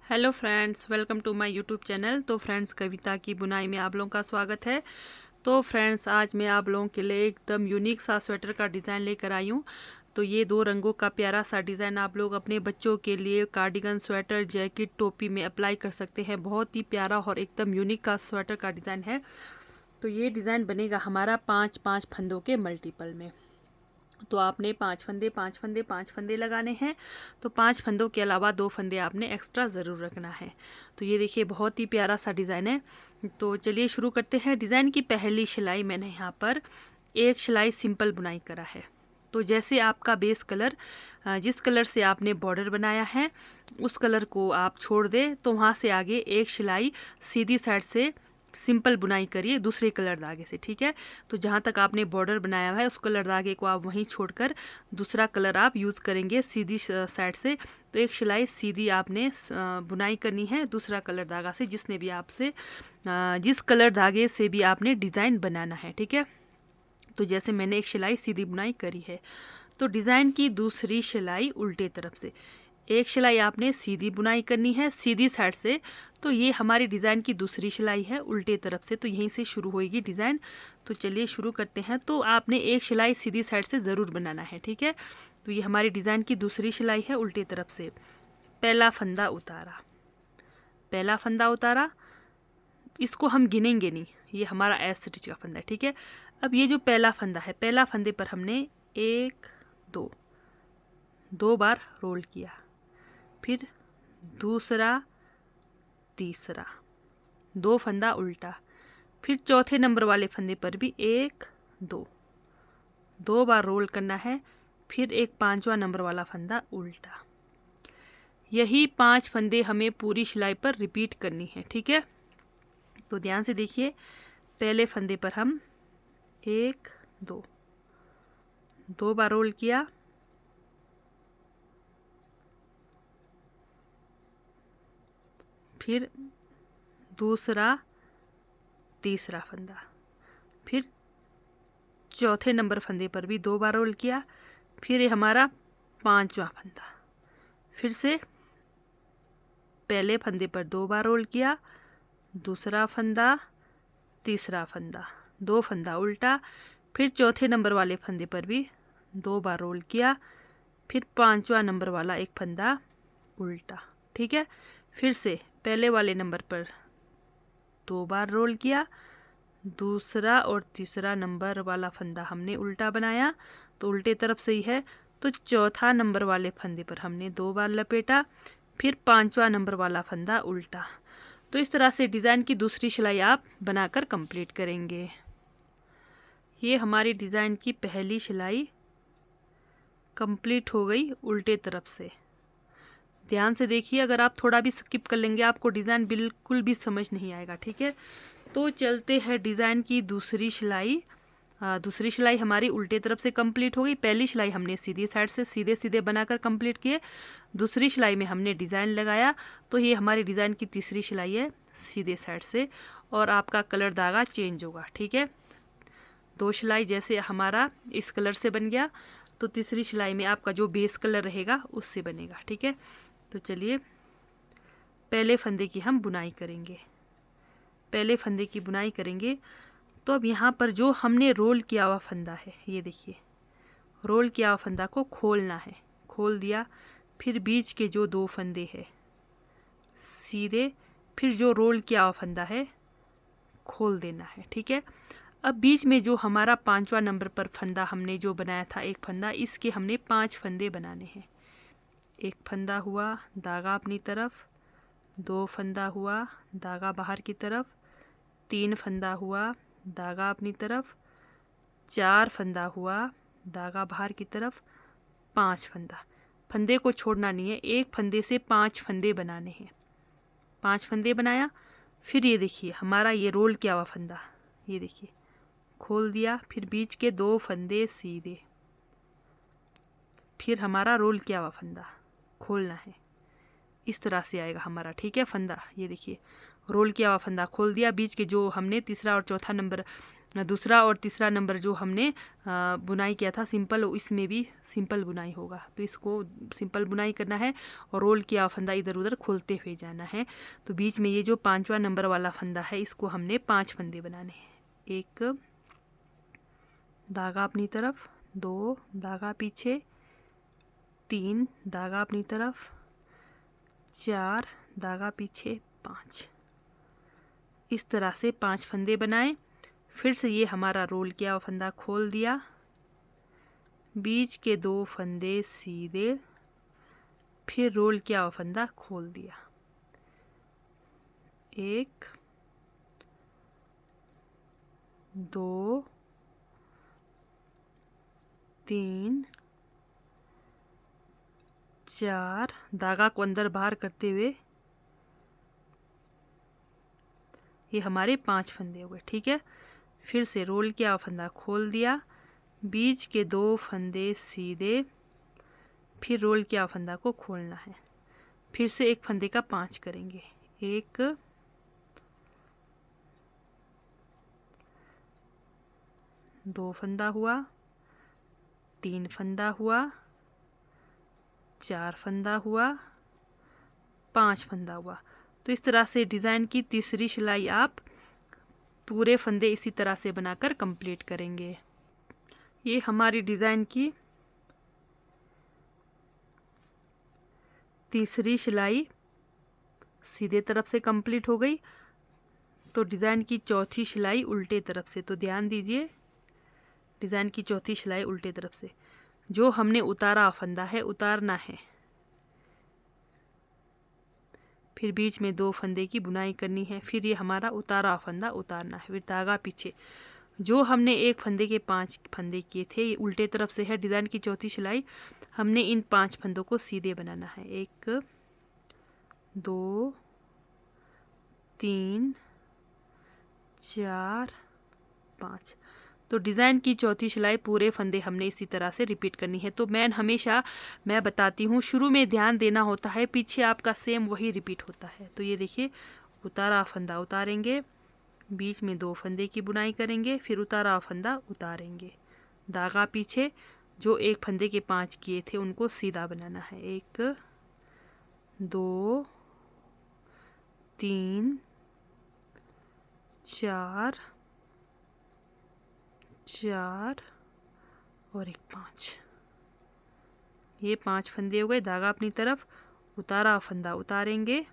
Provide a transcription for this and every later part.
Hello friends, welcome to my YouTube channel. तो friends, कविता की बुनाई में आप लोगों का स्वागत है। तो फ्रेंड्स, आज मैं आप लोगों के लिए एकदम यूनिक सा स्वेटर का डिज़ाइन लेकर आई हूँ। तो ये दो रंगों का प्यारा सा डिज़ाइन आप लोग अपने बच्चों के लिए कार्डिगन, स्वेटर, जैकेट, टोपी में अप्लाई कर सकते हैं। बहुत ही प्यारा और एकदम यूनिक का स्वेटर का डिज़ाइन है। तो ये डिज़ाइन बनेगा हमारा 5-5 फंदों के मल्टीपल में। तो आपने 5 फंदे लगाने हैं। तो 5 फंदों के अलावा 2 फंदे आपने एक्स्ट्रा ज़रूर रखना है। तो ये देखिए, बहुत ही प्यारा सा डिज़ाइन है। तो चलिए शुरू करते हैं। डिज़ाइन की पहली सिलाई मैंने यहाँ पर एक सिलाई सिंपल बुनाई करा है। तो जैसे आपका बेस कलर, जिस कलर से आपने बॉर्डर बनाया है उस कलर को आप छोड़ दें, तो वहाँ से आगे एक सिलाई सीधी साइड से सिंपल बुनाई करिए दूसरे कलर धागे से। ठीक है, तो जहाँ तक आपने बॉर्डर बनाया हुआ है उस कलर धागे को आप वहीं छोड़कर दूसरा कलर आप यूज़ करेंगे सीधी साइड से। तो एक सिलाई सीधी आपने बुनाई करनी है दूसरा कलर धागा से, जिसने भी आपसे जिस कलर धागे से भी आपने डिज़ाइन बनाना है। ठीक है, तो जैसे मैंने एक सिलाई सीधी बुनाई करी है, तो डिज़ाइन की दूसरी सिलाई उल्टे तरफ से एक सिलाई आपने सीधी बुनाई करनी है सीधी साइड से। तो ये हमारी डिज़ाइन की दूसरी सिलाई है उल्टे तरफ से, तो यहीं से शुरू होएगी डिज़ाइन। तो चलिए शुरू करते हैं। तो आपने एक सिलाई सीधी साइड से ज़रूर बनाना है। ठीक है, तो ये हमारी डिज़ाइन की दूसरी सिलाई है उल्टे तरफ से। पहला फंदा उतारा, पहला फंदा उतारा, इसको हम गिनेंगे नहीं, ये हमारा एस स्टिच का फंदा है। ठीक है, अब ये जो पहला फंदा है, पहला फंदे पर हमने एक दो बार रोल किया, फिर दूसरा, तीसरा, दो फंदा उल्टा, फिर चौथे नंबर वाले फंदे पर भी एक दो बार रोल करना है, फिर एक पांचवा नंबर वाला फंदा उल्टा। यही 5 फंदे हमें पूरी सिलाई पर रिपीट करनी है। ठीक है, तो ध्यान से देखिए। पहले फंदे पर हम एक दो बार रोल किया, फिर दूसरा, तीसरा फंदा, फिर चौथे नंबर फंदे पर भी 2 बार रोल किया, फिर ये हमारा पांचवा फंदा, फिर से पहले फंदे पर 2 बार रोल किया, दूसरा फंदा, तीसरा फंदा, 2 फंदा उल्टा, फिर चौथे नंबर वाले फंदे पर भी 2 बार रोल किया, फिर पांचवा नंबर वाला एक फंदा उल्टा। ठीक है, फिर से पहले वाले नंबर पर 2 बार रोल किया, दूसरा और तीसरा नंबर वाला फंदा हमने उल्टा बनाया, तो उल्टे तरफ से ही है। तो चौथा नंबर वाले फंदे पर हमने 2 बार लपेटा, फिर पांचवा नंबर वाला फंदा उल्टा। तो इस तरह से डिज़ाइन की दूसरी सिलाई आप बनाकर कंप्लीट करेंगे। ये हमारी डिज़ाइन की पहली सिलाई कंप्लीट हो गई उल्टे तरफ से। ध्यान से देखिए, अगर आप थोड़ा भी स्किप कर लेंगे आपको डिज़ाइन बिल्कुल भी समझ नहीं आएगा। ठीक है, तो चलते हैं डिज़ाइन की दूसरी सिलाई। दूसरी सिलाई हमारी उल्टे तरफ से कंप्लीट हो गई। पहली सिलाई हमने सीधी साइड से सीधे सीधे बनाकर कंप्लीट किए, दूसरी सिलाई में हमने डिज़ाइन लगाया। तो ये हमारी डिज़ाइन की तीसरी सिलाई है सीधे साइड से, और आपका कलर धागा चेंज होगा। ठीक है, 2 सिलाई जैसे हमारा इस कलर से बन गया, तो तीसरी सिलाई में आपका जो बेस कलर रहेगा उससे बनेगा। ठीक है, तो चलिए पहले फंदे की हम बुनाई करेंगे। पहले फंदे की बुनाई करेंगे, तो अब यहाँ पर जो हमने रोल किया हुआ फंदा है, ये देखिए, रोल किया हुआ फंदा को खोलना है। खोल दिया, फिर बीच के जो 2 फंदे हैं सीधे, फिर जो रोल किया हुआ फंदा है खोल देना है। ठीक है, अब बीच में जो हमारा पांचवा नंबर पर फंदा हमने जो बनाया था एक फंदा, इसके हमने 5 फंदे बनाने हैं। एक फंदा हुआ, धागा अपनी तरफ, 2 फंदा हुआ, धागा बाहर की तरफ, 3 फंदा हुआ, धागा अपनी तरफ, 4 फंदा हुआ, धागा बाहर की तरफ, 5 फंदा। फंदे को छोड़ना नहीं है, एक फंदे से 5 फंदे बनाने हैं। 5 फंदे बनाया, फिर ये देखिए हमारा ये रोल किया हुआ फंदा, ये देखिए खोल दिया, फिर बीच के 2 फंदे सीधे, फिर हमारा रोल किया हुआ फंदा खोलना है। इस तरह से आएगा हमारा, ठीक है, फंदा। ये देखिए रोल किया हुआ फंदा खोल दिया, बीच के जो हमने तीसरा और चौथा नंबर, दूसरा और तीसरा नंबर जो हमने बुनाई किया था सिंपल, इसमें भी सिंपल बुनाई होगा, तो इसको सिंपल बुनाई करना है और रोल किया हुआ फंदा इधर उधर खोलते हुए जाना है। तो बीच में ये जो 5वां नंबर वाला फंदा है इसको हमने 5 फंदे बनाने हैं। एक धागा अपनी तरफ, 2 धागा पीछे, 3 धागा अपनी तरफ, 4 धागा पीछे, 5। इस तरह से 5 फंदे बनाए। फिर से ये हमारा रोल किया हुआ फंदा खोल दिया, बीच के 2 फंदे सीधे, फिर रोल किया हुआ फंदा खोल दिया। 1 2 3 4, धागा को अंदर बाहर करते हुए ये हमारे 5 फंदे हो गए, ठीक है। फिर से रोल किया हुआ फंदा खोल दिया, बीच के 2 फंदे सीधे, फिर रोल किया हुआ फंदा को खोलना है। फिर से एक फंदे का 5 करेंगे। 1 2 फंदा हुआ, 3 फंदा हुआ, 4 फंदा हुआ, 5 फंदा हुआ। तो इस तरह से डिज़ाइन की तीसरी सिलाई आप पूरे फंदे इसी तरह से बनाकर कंप्लीट करेंगे। ये हमारी डिज़ाइन की तीसरी सिलाई सीधे तरफ से कंप्लीट हो गई। तो डिज़ाइन की चौथी सिलाई उल्टे तरफ से, तो ध्यान दीजिए डिज़ाइन की चौथी सिलाई उल्टे तरफ से, जो हमने उतारा फंदा है उतारना है, फिर बीच में 2 फंदे की बुनाई करनी है, फिर ये हमारा उतारा फंदा उतारना है, फिर धागा पीछे। जो हमने एक फंदे के 5 फंदे किए थे ये उल्टे तरफ से है डिज़ाइन की चौथी सिलाई। हमने इन 5 फंदों को सीधे बनाना है। 1 2 3 4 5। तो डिज़ाइन की चौथी सिलाई पूरे फंदे हमने इसी तरह से रिपीट करनी है। तो मैं बताती हूँ, शुरू में ध्यान देना होता है, पीछे आपका सेम वही रिपीट होता है। तो ये देखिए उतारा फंदा उतारेंगे, बीच में 2 फंदे की बुनाई करेंगे, फिर उतारा फंदा उतारेंगे, धागा पीछे, जो एक फंदे के 5 किए थे उनको सीधा बनाना है। 1 2 3 4 4 और एक 5। ये 5 फंदे हो गए, धागा अपनी तरफ, उतारा फंदा उतारेंगे,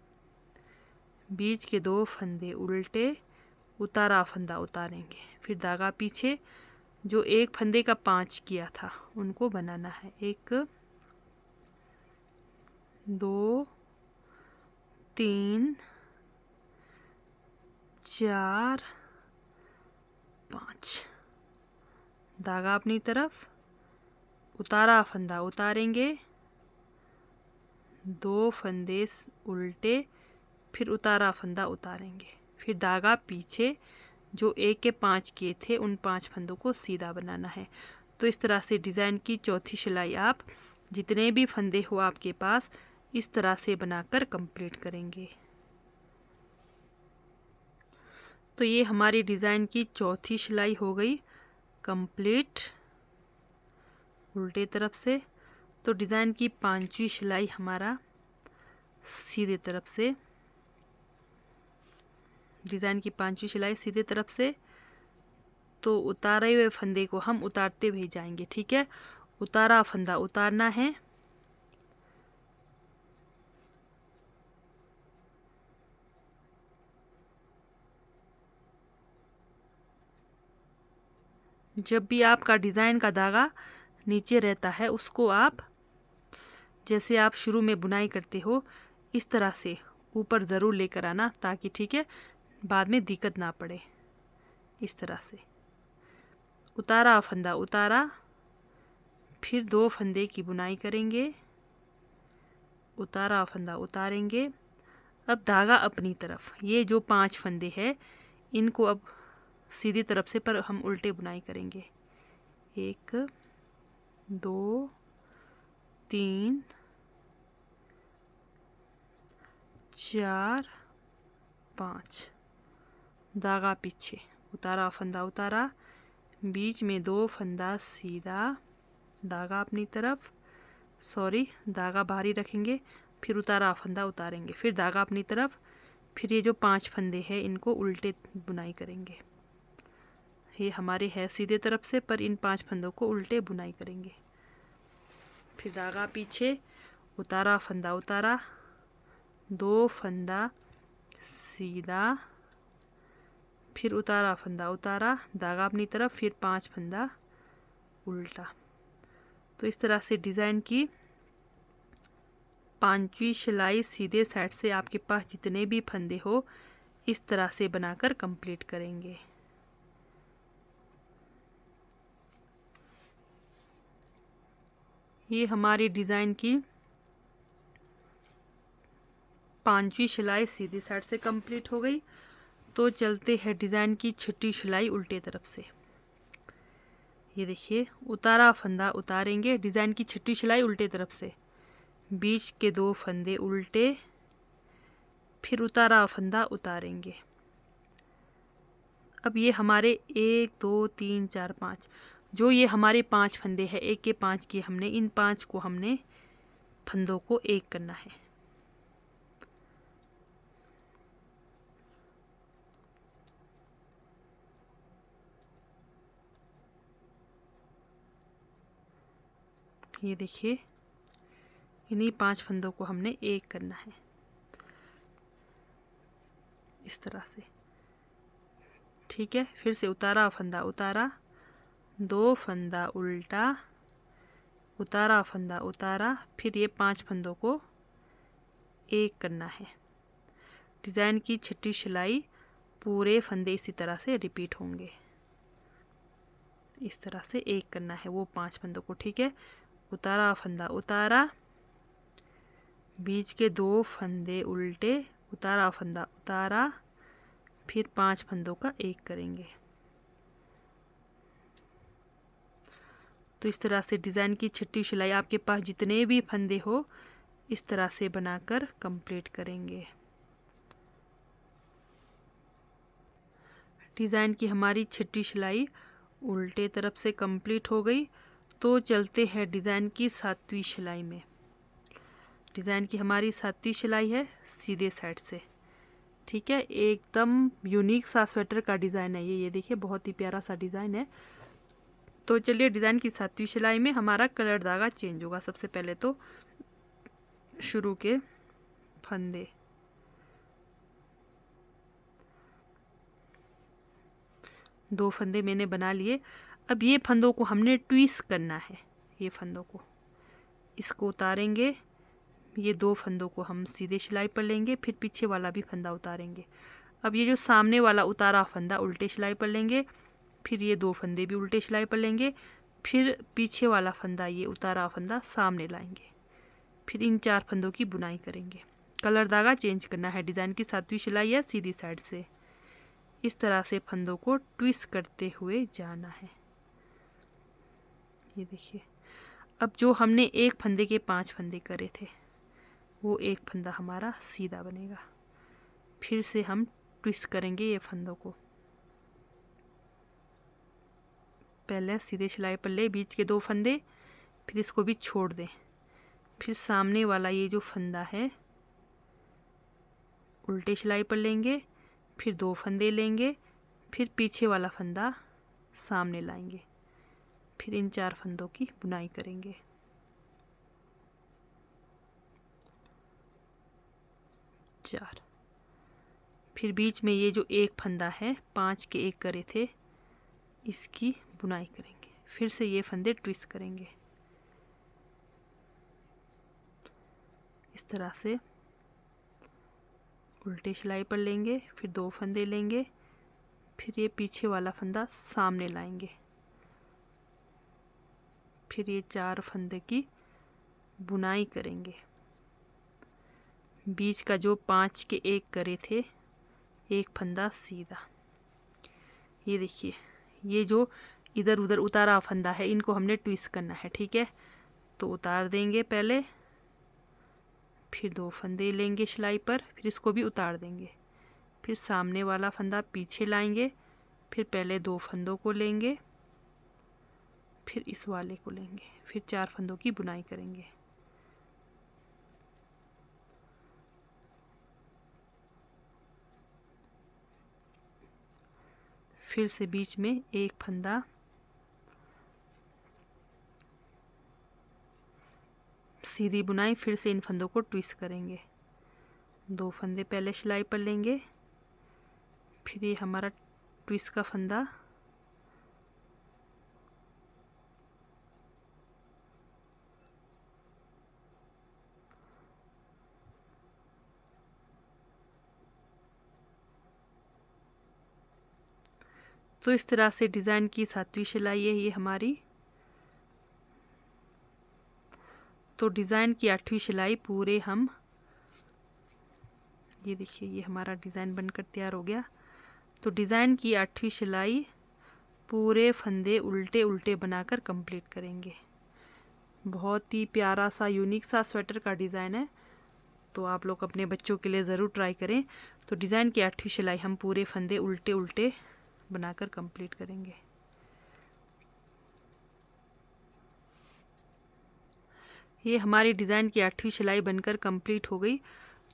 बीच के 2 फंदे उल्टे, उतारा फंदा उतारेंगे, फिर धागा पीछे, जो एक फंदे का 5 किया था उनको बनाना है। 1 2 3 4 5, धागा अपनी तरफ, उतारा फंदा उतारेंगे, 2 फंदे उल्टे, फिर उतारा फंदा उतारेंगे, फिर धागा पीछे, जो एक के 5 किए थे उन 5 फंदों को सीधा बनाना है। तो इस तरह से डिज़ाइन की चौथी सिलाई आप जितने भी फंदे हो आपके पास इस तरह से बनाकर कंप्लीट करेंगे। तो ये हमारी डिज़ाइन की चौथी सिलाई हो गई कंप्लीट उल्टे तरफ से। तो डिज़ाइन की 5वीं सिलाई हमारा सीधे तरफ से, डिज़ाइन की 5वीं सिलाई सीधे तरफ से। तो उतारे हुए फंदे को हम उतारते हुए जाएंगे, ठीक है। उतारा फंदा उतारना है, जब भी आपका डिज़ाइन का धागा नीचे रहता है उसको आप, जैसे आप शुरू में बुनाई करते हो इस तरह से ऊपर ज़रूर लेकर आना, ताकि ठीक है बाद में दिक्कत ना पड़े। इस तरह से उतारा फंदा उतारा, फिर 2 फंदे की बुनाई करेंगे, उतारा फंदा उतारेंगे। अब धागा अपनी तरफ, ये जो 5 फंदे हैं इनको अब सीधी तरफ से पर हम उल्टे बुनाई करेंगे। 1 2 3 4 5, धागा पीछे, उतारा फंदा उतारा, बीच में 2 फंदा सीधा, धागा अपनी तरफ, सॉरी धागा बाहर ही रखेंगे, फिर उतारा फंदा उतारेंगे, फिर धागा अपनी तरफ, फिर ये जो 5 फंदे हैं इनको उल्टे बुनाई करेंगे। ये हमारे है सीधे तरफ से, पर इन 5 फंदों को उल्टे बुनाई करेंगे। फिर धागा पीछे, उतारा फंदा उतारा, 2 फंदा सीधा, फिर उतारा फंदा उतारा, धागा अपनी तरफ, फिर 5 फंदा उल्टा। तो इस तरह से डिज़ाइन की 5वीं सिलाई सीधे साइड से आपके पास जितने भी फंदे हो इस तरह से बनाकर कंप्लीट करेंगे। ये हमारी डिज़ाइन की 5वीं सिलाई सीधी साइड से कंप्लीट हो गई। तो चलते हैं डिज़ाइन की 6ठी सिलाई उल्टे तरफ से। ये देखिए, उतारा फंदा उतारेंगे, डिज़ाइन की 6ठी सिलाई उल्टे तरफ से, बीच के 2 फंदे उल्टे, फिर उतारा फंदा उतारेंगे। अब ये हमारे 1 2 3 4 5, जो ये हमारे 5 फंदे हैं, 1 के 5 किए हमने, इन 5 को हमने फंदों को एक करना है। ये देखिए, इन्हीं 5 फंदों को हमने एक करना है इस तरह से। ठीक है, फिर से उतारा फंदा उतारा, 2 फंदा उल्टा, उतारा फंदा उतारा, फिर ये 5 फंदों को एक करना है। डिज़ाइन की 6ठी सिलाई पूरे फंदे इसी तरह से रिपीट होंगे, इस तरह से एक करना है वो 5 फंदों को। ठीक है, उतारा फंदा उतारा, बीच के 2 फंदे उल्टे, उतारा फंदा उतारा, फिर 5 फंदों का एक करेंगे। तो इस तरह से डिज़ाइन की 6ठी सिलाई आपके पास जितने भी फंदे हो इस तरह से बनाकर कंप्लीट करेंगे। डिज़ाइन की हमारी 6ठी सिलाई उल्टे तरफ से कंप्लीट हो गई। तो चलते हैं डिज़ाइन की 7वीं सिलाई में। डिज़ाइन की हमारी 7वीं सिलाई है सीधे साइड से। ठीक है, एकदम यूनिक सा स्वेटर का डिज़ाइन है ये देखिए, बहुत ही प्यारा सा डिज़ाइन है। तो चलिए, डिज़ाइन की 7वीं सिलाई में हमारा कलर धागा चेंज होगा। सबसे पहले तो शुरू के फंदे, दो फंदे मैंने बना लिए। अब ये फंदों को हमने ट्विस्ट करना है। ये फंदों को, इसको उतारेंगे, ये 2 फंदों को हम सीधे सिलाई पर लेंगे, फिर पीछे वाला भी फंदा उतारेंगे। अब ये जो सामने वाला उतारा फंदा उल्टे सिलाई पर लेंगे, फिर ये 2 फंदे भी उल्टे सिलाई पर लेंगे, फिर पीछे वाला फंदा, ये उतारा फंदा सामने लाएंगे, फिर इन 4 फंदों की बुनाई करेंगे। कलर धागा चेंज करना है। डिज़ाइन की 7वीं सिलाई है सीधी साइड से, इस तरह से फंदों को ट्विस्ट करते हुए जाना है। ये देखिए, अब जो हमने एक फंदे के 5 फंदे करे थे वो एक फंदा हमारा सीधा बनेगा। फिर से हम ट्विस्ट करेंगे ये फंदों को। पहले सीधे सिलाई पर ले, बीच के 2 फंदे, फिर इसको भी छोड़ दें, फिर सामने वाला ये जो फंदा है उल्टे सिलाई पर लेंगे, फिर 2 फंदे लेंगे, फिर पीछे वाला फंदा सामने लाएंगे, फिर इन 4 फंदों की बुनाई करेंगे। चार, फिर बीच में ये जो एक फंदा है 5 के एक करे थे इसकी बुनाई करेंगे, फिर से ये फंदे ट्विस्ट करेंगे इस तरह से। उल्टे सिलाई पर लेंगे, फिर 2 फंदे लेंगे, फिर ये पीछे वाला फंदा सामने लाएंगे, फिर ये 4 फंदे की बुनाई करेंगे। बीच का जो 5 के एक करे थे एक फंदा सीधा। ये देखिए, ये जो इधर उधर उतारा फंदा है इनको हमने ट्विस्ट करना है। ठीक है, तो उतार देंगे पहले, फिर 2 फंदे लेंगे सिलाई पर, फिर इसको भी उतार देंगे। फिर सामने वाला फंदा पीछे लाएंगे, फिर पहले 2 फंदों को लेंगे, फिर इस वाले को लेंगे, फिर 4 फंदों की बुनाई करेंगे। फिर से बीच में एक फंदा, सीधी बुनाई, फिर से इन फंदों को ट्विस्ट करेंगे। 2 फंदे पहले सिलाई पर लेंगे, फिर ये हमारा ट्विस्ट का फंदा, तो इस तरह से डिज़ाइन की 7वीं सिलाई है ये हमारी। तो डिज़ाइन की 8वीं सिलाई पूरे हम, ये देखिए ये हमारा डिज़ाइन बनकर तैयार हो गया। तो डिज़ाइन की 8वीं सिलाई पूरे फंदे उल्टे उल्टे बनाकर कंप्लीट करेंगे। बहुत ही प्यारा सा यूनिक सा स्वेटर का डिज़ाइन है, तो आप लोग अपने बच्चों के लिए ज़रूर ट्राई करें। तो डिज़ाइन की 8वीं सिलाई हम पूरे फंदे उल्टे उल्टे बनाकर कंप्लीट करेंगे। ये हमारी डिज़ाइन की 8वीं सिलाई बनकर कंप्लीट हो गई।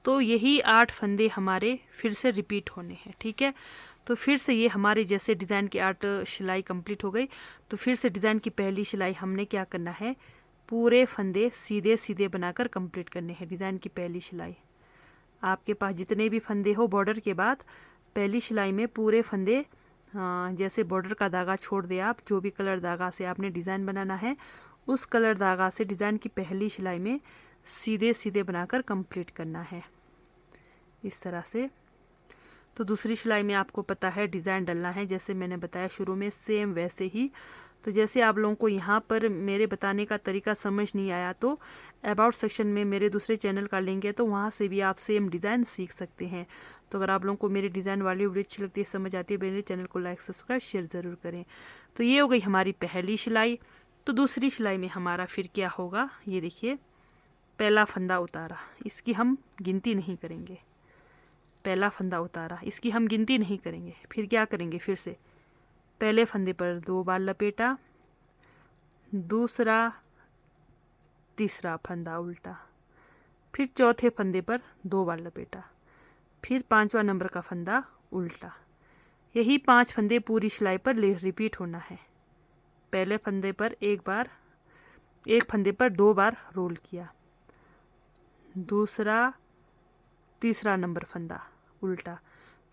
तो यही 8 फंदे हमारे फिर से रिपीट होने हैं, ठीक है। तो फिर से ये हमारे जैसे डिज़ाइन की 8 सिलाई कंप्लीट हो गई, तो फिर से डिज़ाइन की पहली सिलाई हमने क्या करना है, पूरे फंदे सीधे सीधे बनाकर कंप्लीट करने हैं। डिज़ाइन की पहली सिलाई, आपके पास जितने भी फंदे हो बॉर्डर के बाद पहली सिलाई में पूरे फंदे, जैसे बॉर्डर का धागा छोड़ दे आप, जो भी कलर धागा से आपने डिज़ाइन बनाना है उस कलर धागा से डिज़ाइन की पहली सिलाई में सीधे सीधे बनाकर कंप्लीट करना है इस तरह से। तो दूसरी सिलाई में आपको पता है डिज़ाइन डालना है, जैसे मैंने बताया शुरू में, सेम वैसे ही। तो जैसे आप लोगों को यहाँ पर मेरे बताने का तरीका समझ नहीं आया तो अबाउट सेक्शन में मेरे दूसरे चैनल का लिंक है, तो वहाँ से भी आप सेम डिज़ाइन सीख सकते हैं। तो अगर आप लोगों को मेरी डिज़ाइन वाली वीडियो अच्छी लगती है, समझ आती है, मेरे चैनल को लाइक सब्सक्राइब शेयर ज़रूर करें। तो ये हो गई हमारी पहली सिलाई। तो दूसरी सिलाई में हमारा फिर क्या होगा, ये देखिए, पहला फंदा उतारा, इसकी हम गिनती नहीं करेंगे। पहला फंदा उतारा, इसकी हम गिनती नहीं करेंगे। फिर क्या करेंगे, फिर से पहले फंदे पर 2 बार लपेटा, दूसरा तीसरा फंदा उल्टा, फिर चौथे फंदे पर 2 बार लपेटा, फिर 5वां नंबर का फंदा उल्टा। यही 5 फंदे पूरी सिलाई पर रिपीट होना है। पहले फंदे पर एक फंदे पर 2 बार रोल किया, दूसरा तीसरा नंबर फंदा उल्टा,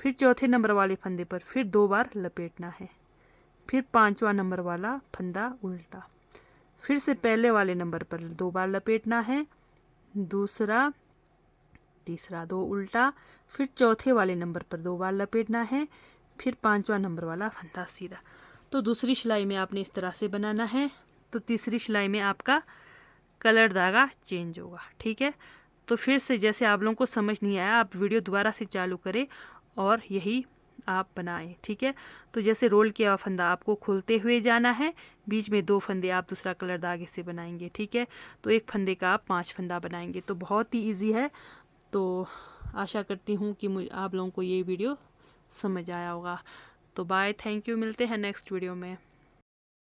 फिर चौथे नंबर वाले फंदे पर फिर 2 बार लपेटना है, फिर 5वां नंबर वाला फंदा उल्टा, फिर से पहले वाले नंबर पर 2 बार लपेटना है, दूसरा तीसरा 2 उल्टा, फिर चौथे वाले नंबर पर 2 बार लपेटना है, फिर 5वां नंबर वाला फंदा सीधा। तो दूसरी सिलाई में आपने इस तरह से बनाना है। तो तीसरी सिलाई में आपका कलर धागा चेंज होगा, ठीक है। तो फिर से जैसे आप लोगों को समझ नहीं आया, आप वीडियो दोबारा से चालू करें और यही आप बनाएं, ठीक है। तो जैसे रोल किया हुआ फंदा आपको खोलते हुए जाना है, बीच में 2 फंदे आप दूसरा कलर धागे से बनाएंगे, ठीक है। तो एक फंदे का आप 5 फंदा बनाएंगे। तो बहुत ही ईजी है। तो आशा करती हूँ कि आप लोगों को ये वीडियो समझ आया होगा। तो बाय, थैंक यू, मिलते हैं नेक्स्ट वीडियो में।